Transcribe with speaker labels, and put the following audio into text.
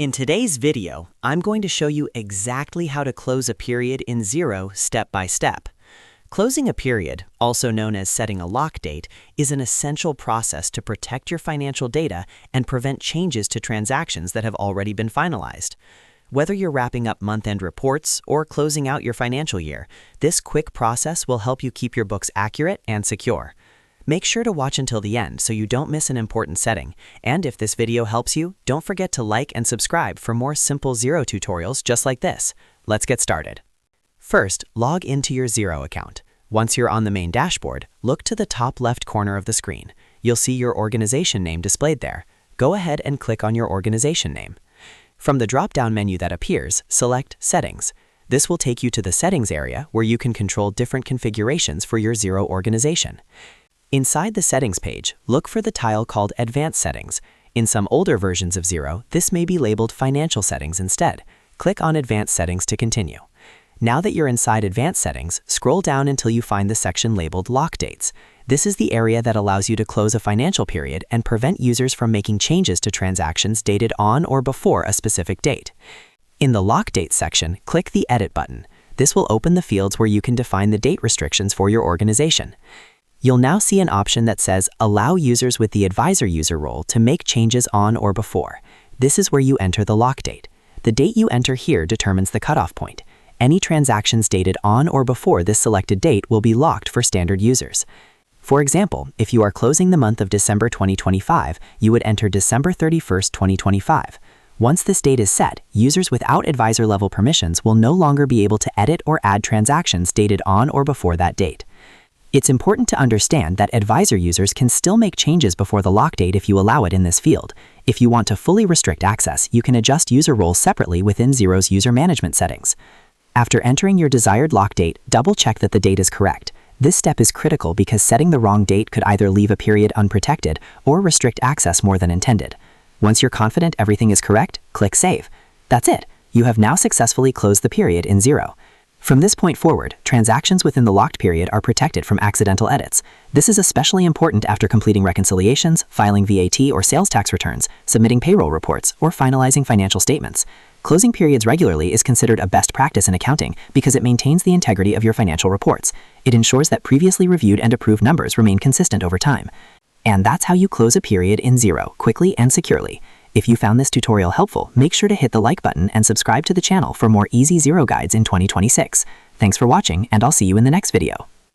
Speaker 1: In today's video, I'm going to show you exactly how to close a period in Xero step by step. Closing a period, also known as setting a lock date, is an essential process to protect your financial data and prevent changes to transactions that have already been finalized. Whether you're wrapping up month-end reports or closing out your financial year, this quick process will help you keep your books accurate and secure. Make sure to watch until the end so you don't miss an important setting. And if this video helps you, don't forget to like and subscribe for more simple Xero tutorials just like this. Let's get started. First, log into your Xero account. Once you're on the main dashboard, look to the top left corner of the screen. You'll see your organization name displayed there. Go ahead and click on your organization name. From the drop-down menu that appears, select Settings. This will take you to the Settings area where you can control different configurations for your Xero organization. Inside the Settings page, look for the tile called Advanced Settings. In some older versions of Xero, this may be labeled Financial Settings instead. Click on Advanced Settings to continue. Now that you're inside Advanced Settings, scroll down until you find the section labeled Lock Dates. This is the area that allows you to close a financial period and prevent users from making changes to transactions dated on or before a specific date. In the Lock Date section, click the Edit button. This will open the fields where you can define the date restrictions for your organization. You'll now see an option that says Allow users with the advisor user role to make changes on or before. This is where you enter the lock date. The date you enter here determines the cutoff point. Any transactions dated on or before this selected date will be locked for standard users. For example, if you are closing the month of December 2025, you would enter December 31st, 2025. Once this date is set, users without advisor level permissions will no longer be able to edit or add transactions dated on or before that date. It's important to understand that advisor users can still make changes before the lock date if you allow it in this field. If you want to fully restrict access, you can adjust user roles separately within Xero's user management settings. After entering your desired lock date, double-check that the date is correct. This step is critical because setting the wrong date could either leave a period unprotected or restrict access more than intended. Once you're confident everything is correct, click Save. That's it. You have now successfully closed the period in Xero. From this point forward, transactions within the locked period are protected from accidental edits. This is especially important after completing reconciliations, filing VAT or sales tax returns, submitting payroll reports, or finalizing financial statements. Closing periods regularly is considered a best practice in accounting because it maintains the integrity of your financial reports. It ensures that previously reviewed and approved numbers remain consistent over time. And that's how you close a period in Xero, quickly and securely. If you found this tutorial helpful, make sure to hit the like button and subscribe to the channel for more easy Xero guides in 2026. Thanks for watching, and I'll see you in the next video.